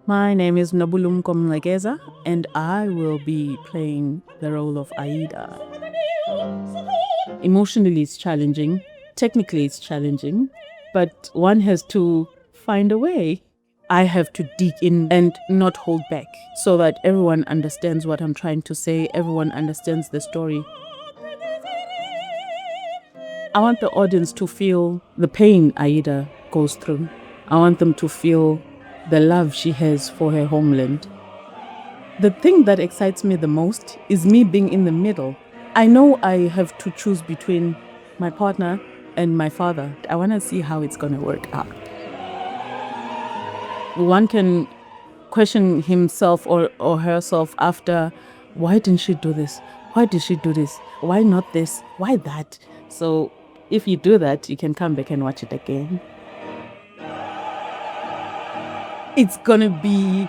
My name is Nobulumko Mngxekeza, and I will be playing the role of AIDA. Emotionally, it's challenging. Technically, it's challenging. But one has to find a way. I have to dig in and not hold back so that everyone understands what I'm trying to say, everyone understands the story. I want the audience to feel the pain AIDA goes through. I want them to feel the love she has for her homeland. The thing that excites me the most is me being in the middle. I know I have to choose between my partner and my father. I want to see how it's going to work out. One can question himself or herself after, why didn't she do this? Why did she do this? Why not this? Why that? So if you do that, you can come back and watch it again. It's gonna be